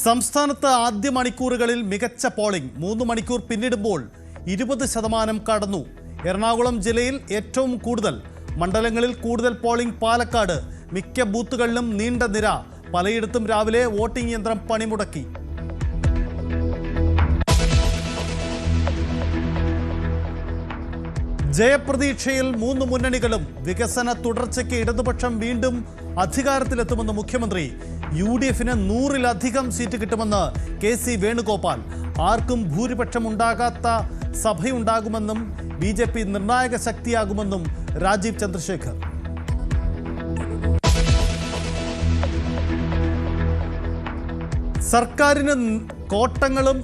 സംസ്ഥാനത്ത് ആദ്യ മണിക്കൂറുകളിൽ മികച്ച പോളിംഗ് 3 മണിക്കൂർ പിന്നിടുമ്പോൾ 20% കടന്നു. എറണാകുളം ജില്ലയിൽ ഏറ്റവും കൂടുതൽ, മണ്ഡലങ്ങളിൽ കൂടുതൽ പോളിംഗ് പാലക്കാട്. മിക്ക ബൂത്തുകളിലും നീണ്ട നിര. പലയിടത്തും രാവിലെ വോട്ടിംഗ് യന്ത്രം പണിമുടക്കി. ജയപ്രതീക്ഷയിൽ 3 മുന്നണികളും. വികസന തുടർച്ചയ്ക്ക് ഇടതുപക്ഷം വീണ്ടും അധികാരത്തിലെത്തുമെന്ന് മുഖ്യമന്ത്രി. UDF-ന് 100-ലധികം സീറ്റ് കിട്ടുമെന്ന് KC വേണുഗോപാൽ. ആർക്കും ഭൂരിപക്ഷം ഉണ്ടാകാത്ത സഭയുണ്ടാകുമെന്നും BJP നിർണായക ശക്തിയാകുമെന്നും രാജീവ് ചന്ദ്രശേഖർ. സർക്കാരിന് കോട്ടങ്ങളും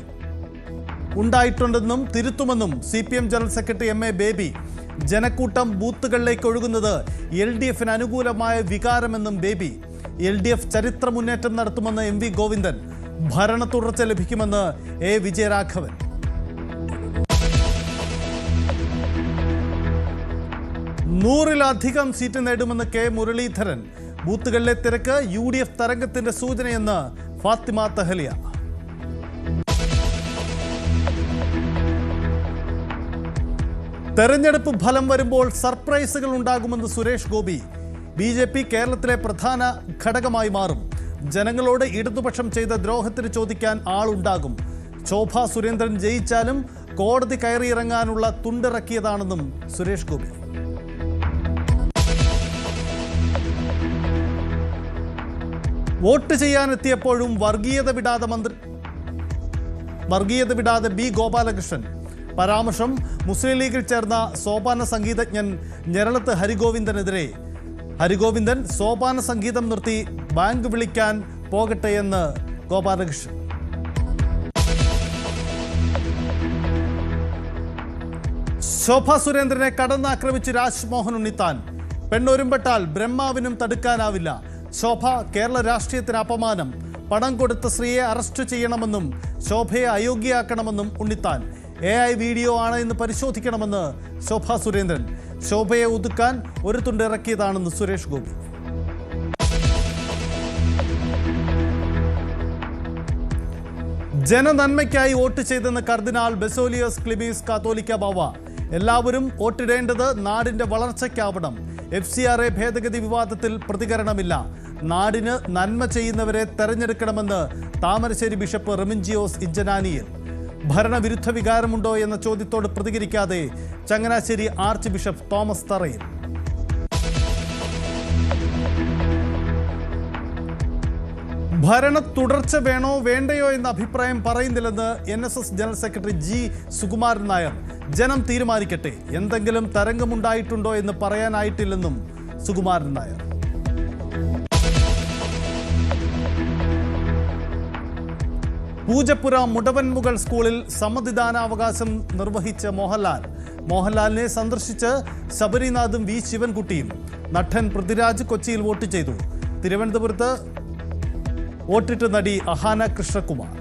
ഉണ്ടായിട്ടുണ്ടെന്നും തിരുത്തുമെന്നും CPM general secretary MA baby. ജനക്കൂട്ടം ബൂത്തുകളിലേക്ക് ഒഴുകുന്നത് LDF-ന് അനുകൂലമായ വികാരമെന്നും ബേബി. LDF ചരിത്ര മുന്നേറ്റം നടത്തുമെന്ന് MV ഗോവിന്ദൻ. ഭരണ തുടർച്ച ലഭിക്കുമെന്ന് A വിജയരാഘവൻ. നൂറിലധികം സീറ്റ് നേടുമെന്ന് K മുരളീധരൻ. ബൂത്തുകളിലെ തിരക്ക് UDF തരംഗത്തിന്റെ സൂചനയെന്ന് ഫാത്തിമ തഹലിയ. തെരഞ്ഞെടുപ്പ് ഫലം വരുമ്പോൾ സർപ്രൈസുകൾ ഉണ്ടാകുമെന്ന് സുരേഷ് ഗോപി. BJP കേരളത്തിലെ പ്രധാന ഘടകമായി മാറും. ജനങ്ങളോട് ഇടതുപക്ഷം ചെയ്ത ദ്രോഹത്തിന് ചോദിക്കാൻ ആളുണ്ടാകും. ശോഭാ സുരേന്ദ്രൻ ജയിച്ചാലും കോടതി കയറിയിറങ്ങാനുള്ള തുണ്ടിറക്കിയതാണെന്നും സുരേഷ് ഗോപി. വോട്ട് ചെയ്യാനെത്തിയപ്പോഴും വർഗീയത വിടാതെ B ഗോപാലകൃഷ്ണൻ. പരാമർശം മുസ്ലിം ലീഗിൽ ചേർന്ന സോപാന സംഗീതജ്ഞൻ ഞെരളത്ത് ഹരിഗോവിന്ദനെതിരെ. ഹരിഗോവിന്ദൻ സോപാന സംഗീതം നിർത്തി ബാങ്ക് വിളിക്കാൻ പോകട്ടെയെന്ന് ഗോപാലകൃഷ്ണൻ. ശോഭാ സുരേന്ദ്രനെ കടന്നാക്രമിച്ച് രാജ്മോഹൻ ഉണ്ണിത്താൻ. പെണ്ണൊരുമ്പെട്ടാൽ ബ്രഹ്മാവിനും തടുക്കാനാവില്ല. ശോഭ കേരള രാഷ്ട്രീയത്തിന് അപമാനം. പണം കൊടുത്ത സ്ത്രീയെ അറസ്റ്റ് ചെയ്യണമെന്നും ശോഭയെ അയോഗ്യയാക്കണമെന്നും ഉണ്ണിത്താൻ. AI വീഡിയോ ആണ് എന്ന് പരിശോധിക്കണമെന്ന് ശോഭാ സുരേന്ദ്രൻ. ശോഭയെ ഒതുക്കാൻ ഒരു തുണ്ടിറക്കിയതാണെന്ന് സുരേഷ് ഗോപി. ജനനന്മയ്ക്കായി വോട്ട് ചെയ്തെന്ന് കർദിനാൾ ബെസോലിയോസ് ക്ലിമീസ് കാത്തോലിക്ക ബാവ. എല്ലാവരും വോട്ടിടേണ്ടത് നാടിന്റെ വളർച്ചയ്ക്കാവണം. FCRA ഭേദഗതി വിവാദത്തിൽ പ്രതികരണമില്ല. നാടിന് നന്മ ചെയ്യുന്നവരെ തെരഞ്ഞെടുക്കണമെന്ന് താമരശ്ശേരി ബിഷപ്പ് റെമിഞ്ചിയോസ് ഇഞ്ചനാനിയിൽ. ഭരണവിരുദ്ധ വികാരമുണ്ടോ എന്ന ചോദ്യത്തോട് പ്രതികരിക്കാതെ ചങ്ങനാശ്ശേരി ആർച്ച് ബിഷപ്പ് തോമസ് തറയിൽ. ഭരണ തുടർച്ച വേണോ വേണ്ടയോ എന്ന അഭിപ്രായം പറയുന്നില്ലെന്ന് NSS general secretary G Sukumaran Nair. ജനം തീരുമാനിക്കട്ടെ. എന്തെങ്കിലും തരംഗമുണ്ടായിട്ടുണ്ടോ എന്ന് പറയാനായിട്ടില്ലെന്നും സുകുമാരൻ നായർ. പൂജപ്പുര മുടവൻമുകൾ സ്കൂളിൽ സമ്മതിദാനാവകാശം നിർവഹിച്ച മോഹൻലാലിനെ സന്ദർശിച്ച് ശബരിനാഥും V ശിവൻകുട്ടിയും. നടൻ പൃഥ്വിരാജ് കൊച്ചിയിൽ വോട്ട് ചെയ്തു. തിരുവനന്തപുരത്ത് വോട്ടിട്ട് നടി അഹാന കൃഷ്ണകുമാർ.